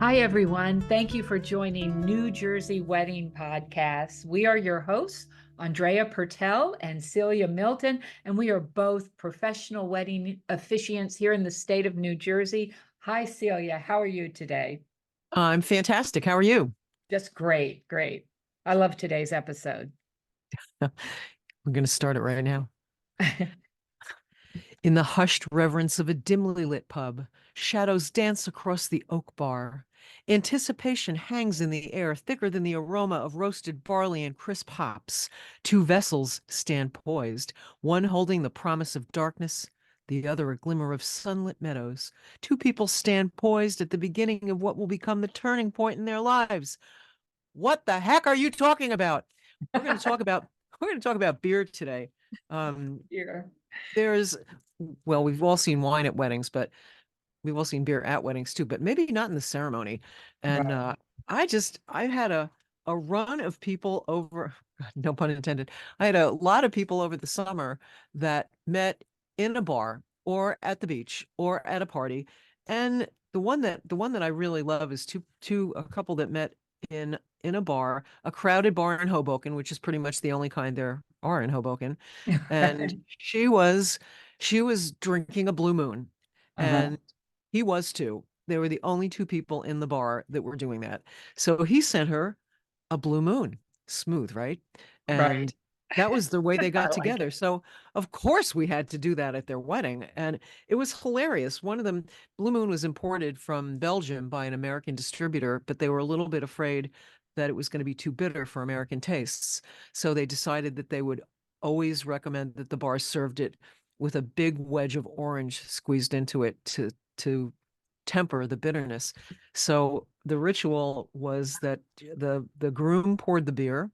Hi, everyone. Thank you for joining New Jersey Wedding Podcast. We are your hosts, Andrea Pertel and Celia Milton, and we are both professional wedding officiants here in the state of New Jersey. Hi, Celia. How are you today? I'm fantastic. How are you? Just great, great. I love today's episode. We're going to start it right now. In the hushed reverence of a dimly lit pub, shadows dance across the oak bar. Anticipation hangs in the air, thicker than the aroma of roasted barley and crisp hops. Two vessels stand poised, one holding the promise of darkness, the other a glimmer of sunlit meadows. Two people stand poised at the beginning of what will become the turning point in their lives. What the heck are you talking about? We're going to talk about we're going to talk about beer today. Here. There's well, we've all seen wine at weddings, but we've all seen beer at weddings too, but maybe not in the ceremony. And Right. I had a run of people over, no pun intended. I had a lot of people over the summer that met in a bar or at the beach or at a party. And the one that I really love is a couple that met in a bar, a crowded bar in Hoboken, which is pretty much the only kind there are in Hoboken. And she was drinking a Blue Moon, Uh-huh. and he was too. They were the only two people in the bar that were doing that. So he sent her a Blue Moon. Smooth, right? Right. And that was the way they I got like together. it. So of course we had to do that at their wedding. And it was hilarious. One of them, Blue Moon, was imported from Belgium by an American distributor, but they were a little bit afraid that it was going to be too bitter for American tastes. So they decided that they would always recommend that the bar served it with a big wedge of orange squeezed into it to temper the bitterness. So the ritual was that the groom poured the beer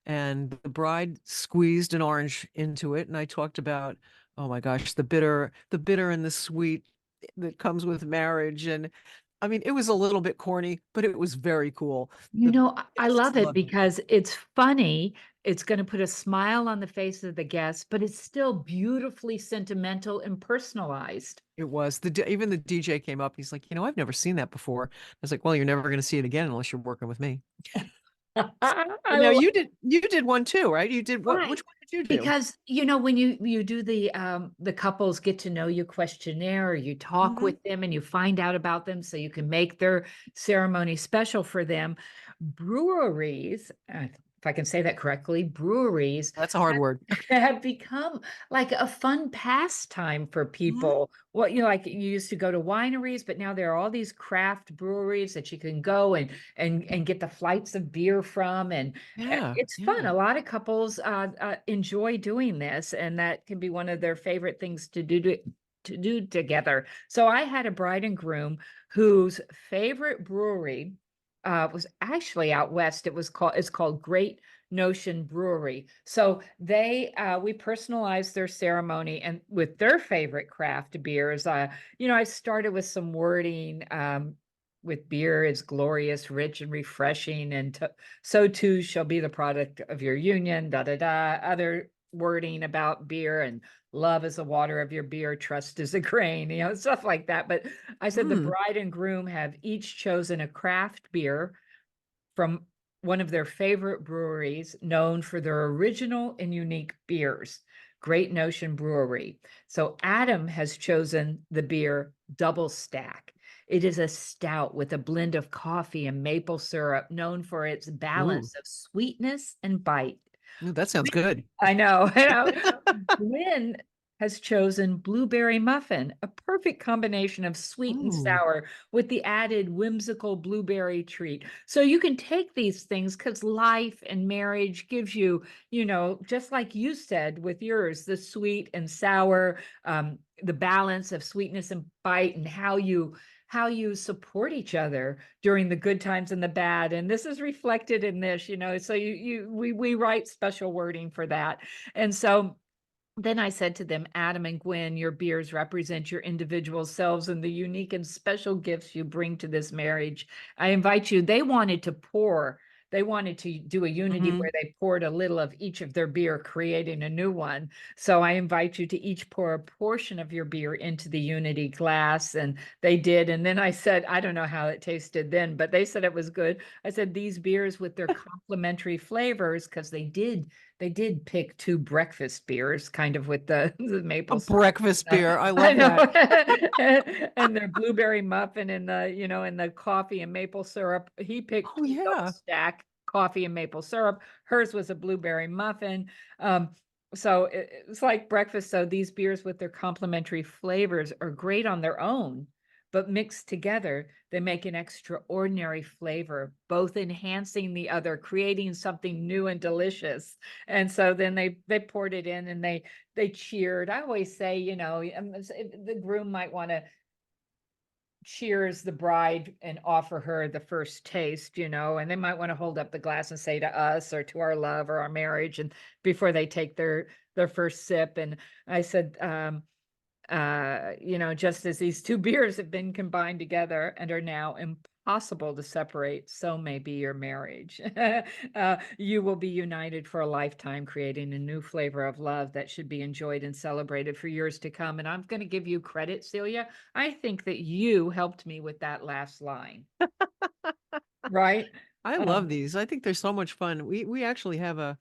and the bride squeezed an orange into it. And I talked about, oh my gosh, the bitter and the sweet that comes with marriage. And I mean, it was a little bit corny, but it was very cool. You The know, I guests love it loved it. because it's funny. It's going to put a smile on the face of the guest, but it's still beautifully sentimental and personalized. It was even the DJ came up. He's like, I've never seen that before. I was like, well, you're never going to see it again unless you're working with me. I Now love you did one too, right? You did what? Right. Which one did you do? Because, when you do the couples get to know you questionnaire, or you talk Hmm. with them and you find out about them so you can make their ceremony special for them. Breweries, if I can say that correctly, breweries That's a hard word. have become like a fun pastime for Mhm. people. What, like you used to go to wineries, but now there are all these craft breweries that you can go and get the flights of beer from, and Yeah, it's fun. yeah. A lot of couples enjoy doing this, and that can be one of their favorite things to do together. So I had a bride and groom whose favorite brewery was actually out west. It's called Great Notion Brewery. So we personalized their ceremony and with their favorite craft beers. I started with some wording. With beer is glorious, rich, and refreshing, and so too shall be the product of your union. Da da da. Other wording about beer and love is the water of your beer, trust is a grain, stuff like that. But I said the Mm. bride and groom have each chosen a craft beer from one of their favorite breweries known for their original and unique beers, Great Notion Brewery. So Adam has chosen the beer Double Stack. It is a stout with a blend of coffee and maple syrup, known for its Ooh, balance of sweetness and bite. ooh, that sounds good. I know. Gwen has chosen blueberry muffin, a perfect combination of sweet and Ooh. sour with the added whimsical blueberry treat. So you can take these things because life and marriage gives you, just like you said with yours, the sweet and sour, the balance of sweetness and bite, and how you support each other during the good times and the bad. And this is reflected in this, so we write special wording for that. And so then I said to them, Adam and Gwen, your beers represent your individual selves and the unique and special gifts you bring to this marriage. I invite you. They wanted to pour they wanted to do a unity Mhm. where they poured a little of each of their beer, creating a new one. So I invite you to each pour a portion of your beer into the unity glass, and they did. And then I said, I don't know how it tasted then, but they said it was good. I said these beers with their complementary flavors, because they did pick two breakfast beers, kind of with the A maple syrup. breakfast beer. I I love know. that. And their blueberry muffin and the coffee and maple syrup. He picked Oh, two double yeah. stack coffee and maple syrup. Hers was a blueberry muffin. So it's like breakfast. So these beers with their complementary flavors are great on their own, but mixed together, they make an extraordinary flavor, both enhancing the other, creating something new and delicious. And so then they poured it in, and they cheered. I always say, the groom might want to cheers the bride and offer her the first taste, and they might want to hold up the glass and say to us or to our love or our marriage, and before they take their first sip. And I said, just as these two beers have been combined together and are now impossible to separate, so may be your marriage. You will be united for a lifetime, creating a new flavor of love that should be enjoyed and celebrated for years to come. And I'm going to give you credit, Celia. I think that you helped me with that last line, right? I love Um, these. I think they're so much fun. We actually have a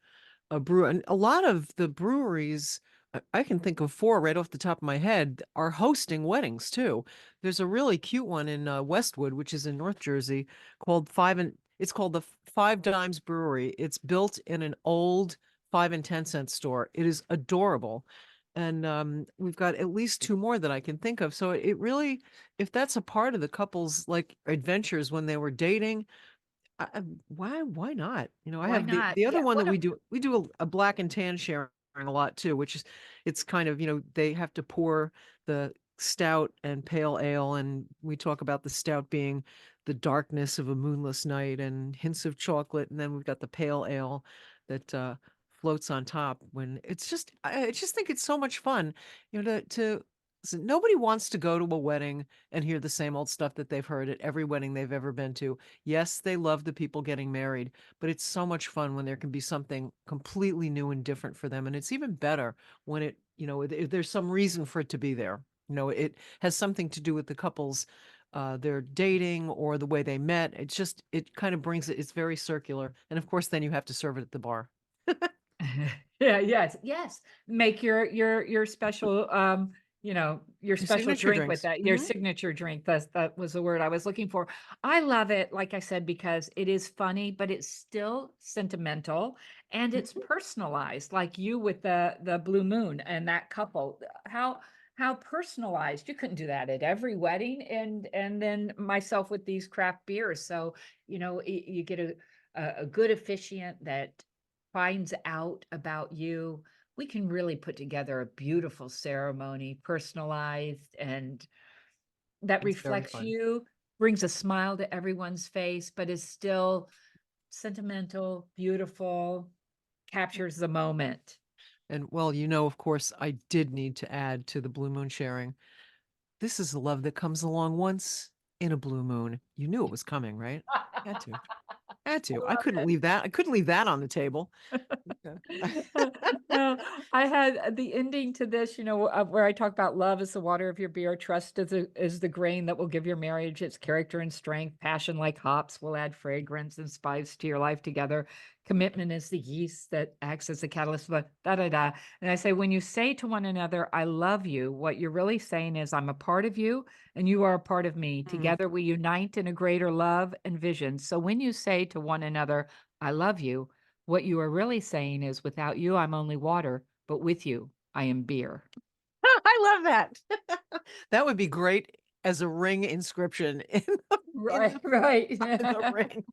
brew, and a lot of the breweries, I can think of four right off the top of my head, are hosting weddings too. There's a really cute one in Westwood, which is in North Jersey, it's called the Five Dimes Brewery. It's built in an old 5 and 10 cent store. It is adorable. And we've got at least two more that I can think of. So it really, if that's a part of the couple's like adventures when they were dating, why not? I why have the not? the other Yeah. one that What a we do a black and tan sharing a lot too, which is it's kind of, they have to pour the stout and pale ale, and we talk about the stout being the darkness of a moonless night and hints of chocolate, and then we've got the pale ale that floats on top. When it's just I just think it's so much fun, to listen, nobody wants to go to a wedding and hear the same old stuff that they've heard at every wedding they've ever been to. Yes, they love the people getting married, but it's so much fun when there can be something completely new and different for them. And it's even better when if there's some reason for it to be there. It has something to do with the couples, their dating or the way they met. It kind of brings it's very circular. And of course, then you have to serve it at the bar. Yeah, yes, yes. Make your special, your Your special signature drink with drinks. that, your signature drink. That was the word I was looking for. I love it, like I said, because it is funny, but it's still sentimental and it's Mhm. personalized, like you with the Blue Moon and that couple. How personalized. You couldn't do that at every wedding, and then myself with these craft beers. So, you get a good officiant that finds out about you. We can really put together a beautiful ceremony, personalized, and that It's very reflects fun. you, brings a smile to everyone's face, but is still sentimental, beautiful, captures the moment. And well, of course, I did need to add to the blue moon sharing. This is the love that comes along once in a blue moon. You knew it was coming, right? Had to. Had I to. I love couldn't it. leave that. I couldn't leave that on the table. Yeah. No, I had the ending to this, where I talk about love is the water of your beer, trust is the grain that will give your marriage its character and strength, passion like hops will add fragrance and spice to your life together. Commitment is the yeast that acts as the catalyst, but da da da. And I say, when you say to one another, I love you, what you're really saying is, I'm a part of you and you are a part of me. Mm. Together we unite in a greater love and vision. So when you say to one another, I love you, what you are really saying is, without you, I'm only water, but with you, I am beer. I love that. That would be great as a ring inscription in Right, right. the ring.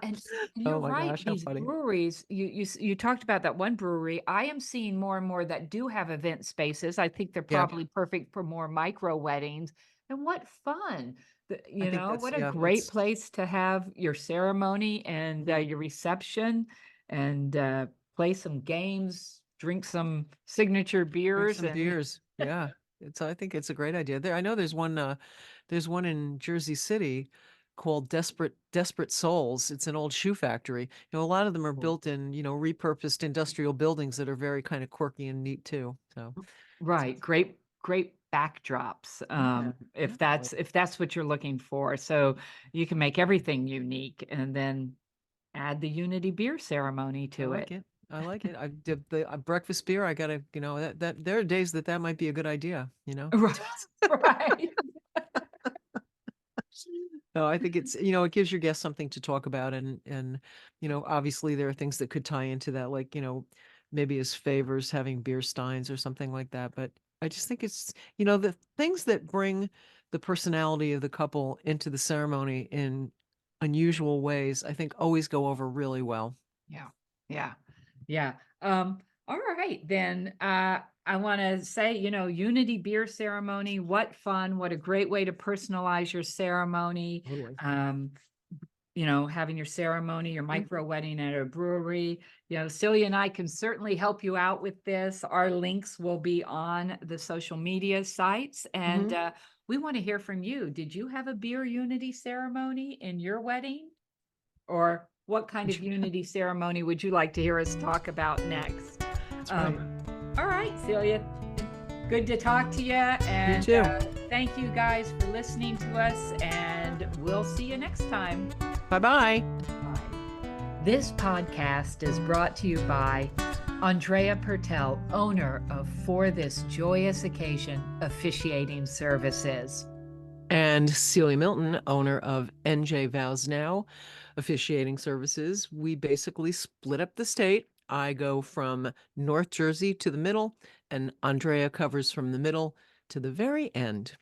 And you're Oh my right, gosh, how these funny. breweries, you talked about that one brewery. I am seeing more and more that do have event spaces. I think they're Yeah, probably perfect for more micro weddings. And what fun. I think What a yeah, great place to have your ceremony and your reception, and play some games, drink some signature drink beers, some and beers. Yeah. I think it's a great idea. I know there's one in Jersey City. called Desperate Souls. It's an old shoe factory. A lot of them are Cool. built in, repurposed industrial buildings that are very kind of quirky and neat too. So Right. Great backdrops. If that's what you're looking for. So you can make everything unique and then add the Unity beer ceremony I to like it. it. I like it. I did the breakfast beer. I gotta, that there are days that might be a good idea. Right. Right. No, I think it's, it gives your guests something to talk about, and obviously there are things that could tie into that, like, maybe as favors having beer steins or something like that. But I just think it's, the things that bring the personality of the couple into the ceremony in unusual ways, I think always go over really well. Yeah. Yeah. Yeah. All right, then I want to say, Unity beer ceremony, what fun, what a great way to personalize your ceremony. Totally. Having your ceremony, your micro wedding at a brewery. Celia and I can certainly help you out with this. Our links will be on the social media sites, and we want to hear from you. Did you have a beer Unity ceremony in your wedding? Or what kind of Unity ceremony would you like to hear us talk about next? That's right. All right, Celia, good to talk to you. And too. Thank you guys for listening to us, and we'll see you next time. Bye-bye. This podcast is brought to you by Andrea Pertel, owner of For This Joyous Occasion Officiating Services. And Celia Milton, owner of NJ Vows Now Officiating Services. We basically split up the state. I go from North Jersey to the middle, and Andrea covers from the middle to the very end.